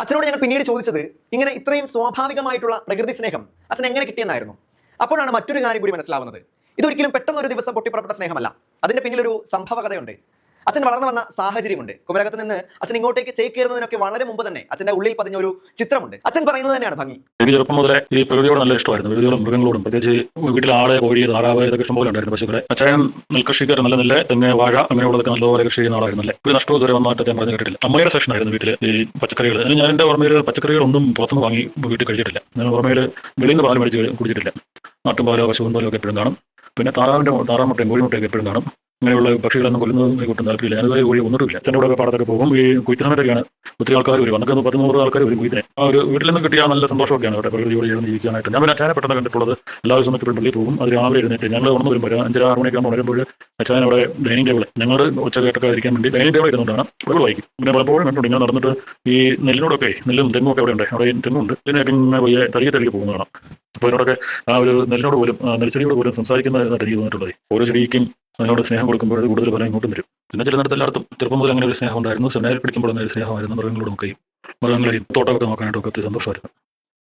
അച്ഛനോട് ഞങ്ങൾ പിന്നീട് ചോദിച്ചത് ഇങ്ങനെ ഇത്രയും സ്വാഭാവികമായിട്ടുള്ള പ്രകൃതി സ്നേഹം അച്ഛൻ എങ്ങനെ കിട്ടിയെന്നായിരുന്നു. അപ്പോഴാണ് മറ്റൊരു കാര്യം കൂടി മനസ്സിലാവുന്നത്. ഇതൊരിക്കലും പെട്ടെന്ന് ഒരു ദിവസം പൊട്ടിപ്പുറപ്പെട്ട സ്നേഹമല്ല. അതിന്റെ പിന്നിലൊരു സംഭവ കഥയുണ്ട്. അച്ഛൻ വളർന്നു വന്ന സാഹചര്യമുണ്ട്. കുമരകത്ത് നിന്ന് അച്ഛൻ ഇങ്ങോട്ടേക്ക് ചേക്കേറുന്നതിനൊക്കെ വളരെ മുമ്പ് തന്നെ അച്ഛന്റെ ഉള്ളിൽ പതിഞ്ഞ ഒരു ചിത്രമുണ്ട്. അച്ഛൻ പറയുന്നത് തന്നെയാണ് ഭംഗി. എനിക്ക് ചെറുപ്പം മുതലേ ഈ പ്രകൃതിയോട് നല്ല ഇഷ്ടമായിരുന്നു. പ്രകൃതിയോടും മൃഗങ്ങളോടും, പ്രത്യേകിച്ച് വീട്ടിൽ ആട്, കോഴി, താറാവ് ഇതൊക്കെ ഇഷ്ടംപോലെ ഉണ്ടായിരുന്നു. പശുക്കളെ അച്ഛൻ നെൽകൃഷിക്കാർ നല്ല നെല്ല്, തെങ്ങ്, വാഴ അങ്ങനെയുള്ളതൊക്കെ നല്ലപോലെ കൃഷി ചെയ്യുന്ന ആളായിരുന്നല്ലേ. ഒരു നഷ്ടവും ഇതുവരെ വന്നായിട്ട് ഞാൻ പറഞ്ഞു കേട്ടിട്ടില്ല. അമ്മയുടെ സെക്ഷൻ ആയിരുന്നു വീട്ടിൽ ഈ പച്ചക്കറികൾ. ഞാൻ എൻ്റെ ഓർമ്മയിൽ പച്ചക്കറികളൊന്നും പുറത്തുനിന്ന് വാങ്ങി വീട്ടിൽ കഴിച്ചിട്ടില്ല. ഞാൻ ഓർമ്മയിൽ വെളിയിൽ നിന്ന് പാൽ മേടിച്ച് കുടിച്ചിട്ടില്ല. നാട്ടും പാലോ പശുവിൻ പാലോ ഒക്കെ എപ്പോഴും കാണും. പിന്നെ താറാമുട്ടയും കോഴിമുട്ടയൊക്കെ എപ്പോഴും കാണും. അങ്ങനെയുള്ള പക്ഷികളൊന്നും കൊല്ലുന്നത് കൂട്ടും താല്പര്യമില്ല. ഞാനത് കോഴി ഒന്നിട്ടില്ല. അച്ഛൻ്റെ കൂടെ പാടത്തൊക്കെ പോകും. ഈ കുയ്ത്ത സമയത്തൊക്കെയാണ് ഒത്തിരി ആൾക്കാർ വരും. അന്നൊക്കെ 100 ആൾക്കാർ വരും കുയ്ത്തിനെ. ആ ഒരു വീട്ടിൽ നിന്ന് കിട്ടിയ നല്ല സന്തോഷമൊക്കെയാണ് അവിടെ പ്രകൃതിയോട് ചേർന്ന് ജീവിക്കാനായിട്ട്. ഞാൻ പിന്നെ അച്ഛനെ പെട്ടെന്ന് കണ്ടിട്ടുള്ളത് എല്ലാ ദിവസവും എപ്പോഴും പള്ളിയിൽ പോകും. അത് രാവിലെ എഴുന്നേറ്റ് ഞങ്ങൾ ഉണർന്ന് വരുമ്പോൾ 5-6 മണിയൊക്കെ ഉണരുമ്പോൾ അച്ഛൻ അവിടെ ഡൈനിങ് ടേബിൾ ഞങ്ങൾ ഉച്ച കേട്ടൊക്കെ ഇരിക്കാൻ വേണ്ടി ഡൈനിങ് ടേബിൾ ഇരുന്നുകൊണ്ടാണ് ബൈബിൾ വായിക്കും. പിന്നെ പലപ്പോഴും കണ്ടുണ്ട് ഇങ്ങനെ നടന്നിട്ട് ഈ നെല്ലിനോടൊക്കെ നെല്ലും തെങ്ങും ഒക്കെ അവിടെ ഉണ്ട്. അവിടെ തെങ്ങുണ്ട്. ഇതിനെ പിന്നെ തരികെ പോകുന്ന കാണാം. അപ്പോൾ ഇതിനോടൊക്കെ ആ ഒരു നെല്ലിനോട് പോലും നെൽച്ചെടിയോട് പോലും സംസാരിക്കുന്നതായിട്ട് എനിക്ക് തോന്നിയിട്ടുള്ളത്. ഓരോ ചെടിക്കും അതിനോട് സ്നേഹം കൊടുക്കുമ്പോൾ അത് കൂടുതൽ ഫലം ഇങ്ങോട്ടും തരും. പിന്നെ ചിലയിടത്ത് എല്ലായിടത്തും ചെറുപ്പം മുതൽ അങ്ങനെ ഒരു സ്നേഹം ഉണ്ടായിരുന്നു. സെമിനാരിൽ പഠിക്കുമ്പോൾ അങ്ങനെ ഒരു സ്നേഹമായിരുന്നു. മൃഗങ്ങളെയും തോട്ടമൊക്കെ നോക്കാനായിട്ടൊക്കെ ഒത്തിരി സന്തോഷമായിരുന്നു.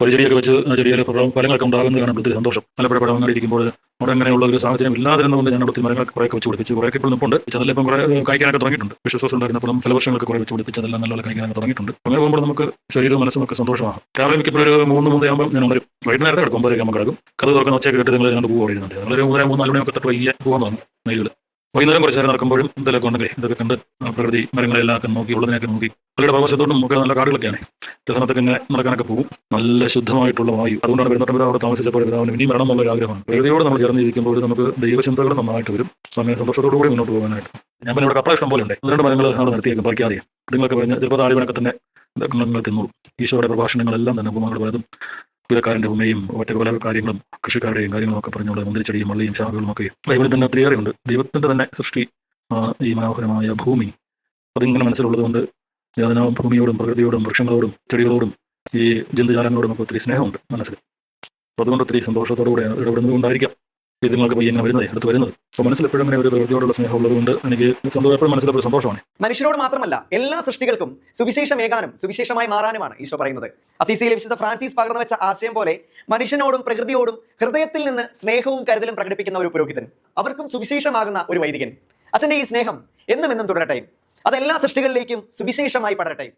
ഒരു ചെടിയൊക്കെ വെച്ച് ആ ചെടിയിൽ ഫലങ്ങളൊക്കെ ഉണ്ടാകുന്നത് കാണാൻ ഒത്തിരി സന്തോഷം. പലപ്പോഴും അങ്ങനെ ഇരിക്കുമ്പോൾ അവിടെ അങ്ങനെയുള്ള ഒരു സാഹചര്യം ഇല്ലാതിരുന്നുകൊണ്ട് ഞാൻ ഒത്തിരി മരങ്ങളൊക്കെ കുറേ വെച്ച് പിടിപ്പിച്ചു. കുറേ ഇപ്പോൾ നിൽപ്പുണ്ട്. അതെല്ലാം കുറേ കായ്ക്കാനൊക്കെ തുടങ്ങിയിട്ടുണ്ട്. വിശ്വാസം ഉണ്ടായിരുന്നപ്പോഴും ഫലവർഷങ്ങളൊക്കെ കുറേ വെച്ച് പിടിപ്പിച്ചതെല്ലാം നല്ലപോലെ കായ്ക്കാനൊക്കെ തുടങ്ങിയിട്ടുണ്ട്. അങ്ങനെ പോകുമ്പോൾ നമുക്ക് ശരീരവും മനസ്സും ഒക്കെ സന്തോഷമാണ്. രാവിലെ മിക്കപ്പോഴും ഒരു 3 ആകുമ്പോൾ ഞാൻ ഉണരും. വൈകുന്നേരത്തെ കിടക്കും 9 ആകുമ്പോൾ കിടക്കും. കഥ തുറക്കുന്ന ഒച്ചയൊക്കെ കേട്ട് നിങ്ങൾ ഞങ്ങൾ പോകുക ഓടിയുന്നുണ്ട്. ഞങ്ങളൊരു 3-4 മണിയൊക്കെ തട്ട് വയ്യ പോകാൻ തോന്നും നെയ്യിൽ. വൈകുന്നേരം കുറച്ച് നേരം നടക്കുമ്പോഴും എന്തെങ്കിലുമൊക്കെ ഉണ്ടെങ്കിൽ ഇതൊക്കെ കണ്ട് പ്രകൃതി മരങ്ങളെല്ലാം ഒക്കെ നോക്കി ഉള്ളതിനൊക്കെ നോക്കി പള്ളിയുടെ പ്രവാസത്തോടും ഒക്കെ നല്ല കാടുകളൊക്കെയാണ്. സ്ഥലത്തൊക്കെ ഇങ്ങനെ നടക്കാനൊക്കെ പോകും. നല്ല ശുദ്ധമായിട്ടുള്ള വായു. അതുകൊണ്ടാണ് പെരുന്നട്ടമ്പലം അവിടെ താമസിച്ചപ്പോൾ പിതാവിന് ഇനി വരണം എന്നുള്ള ആഗ്രഹമാണ്. പ്രകൃതിയോട് നമ്മൾ ചേർന്നിരിക്കുമ്പോൾ നമുക്ക് ദൈവചിന്തകൾ നന്നായിട്ട് വരും. സമയം സന്തോഷത്തോടു കൂടി മുന്നോട്ട് പോകാനായിട്ട്. ഞാൻ പിന്നെ ഇവിടെ കപ്പ ഇഷ്ടം പോലെ ഉണ്ട്. 2 മരങ്ങൾ അവിടെ നിർത്തിയേക്കും പറിക്കാതെ. നിങ്ങളൊക്കെ പറഞ്ഞാൽ ചിലപ്പോൾ താടിവനൊക്കെ തന്നെ നിങ്ങൾ തിന്നോളും. ഈശോയുടെ പ്രഭാഷണങ്ങളെല്ലാം തന്നെ ഉപമകൾ പലതും പിതക്കാരൻ്റെ ഉമ്മയും മറ്റു പല കാര്യങ്ങളും കൃഷിക്കാരുടെയും കാര്യങ്ങളൊക്കെ പറഞ്ഞുകൊണ്ട് മുന്തിരിച്ചെടിയും വള്ളിയും ശാഖകളും ഒക്കെ ബൈബിളിൽ തന്നെ ഒത്തിരിയേറെയുണ്ട്. ദൈവത്തിൻ്റെ തന്നെ സൃഷ്ടി, ഈ മനോഹരമായ ഭൂമി അതിങ്ങനെ മനസ്സിലുള്ളത് കൊണ്ട് അതിന് ഭൂമിയോടും പ്രകൃതിയോടും വൃക്ഷങ്ങളോടും ചെടികളോടും ഈ ജന്തുജാലങ്ങളോടും ഒക്കെ ഒത്തിരി സ്നേഹമുണ്ട് മനസ്സിൽ. അപ്പോൾ അതുകൊണ്ട് ഒത്തിരി സന്തോഷത്തോടുകൂടെ ഇടപെടുന്നത് കൊണ്ടായിരിക്കാം നിങ്ങൾക്ക് പയ്യങ്ങനെ വരുന്നത് അടുത്ത് വരുന്നത്. അപ്പോൾ മനസ്സിൽ എപ്പോഴും അങ്ങനെ ഒരു പ്രകൃതിയോടുള്ള സ്നേഹം ഉള്ളതുകൊണ്ട് എനിക്ക് എപ്പോഴും മനസ്സിലൊരു സന്തോഷമാണ്. മനുഷ്യരോട് മാത്രമല്ല എല്ലാ സൃഷ്ടികൾക്കും സുവിശേഷമേകാനും സുവിശേഷമായി മാറാനുമാണ് ഈശോ പറയുന്നത്. അസീസിയിലെ വിശുദ്ധ ഫ്രാൻസിസ് പകർന്നു വെച്ച ആശയം പോലെ മനുഷ്യനോടും പ്രകൃതിയോടും ഹൃദയത്തിൽ നിന്ന് സ്നേഹവും കരുതലും പ്രകടിപ്പിക്കുന്ന ഒരു പുരോഹിതൻ, അവർക്കും സുവിശേഷമാകുന്ന ഒരു വൈദികൻ. അച്ഛൻ്റെ ഈ സ്നേഹം എന്നും തുടരട്ടെ. അതെല്ലാ സൃഷ്ടികളിലേക്കും സുവിശേഷമായി പടരട്ടെ.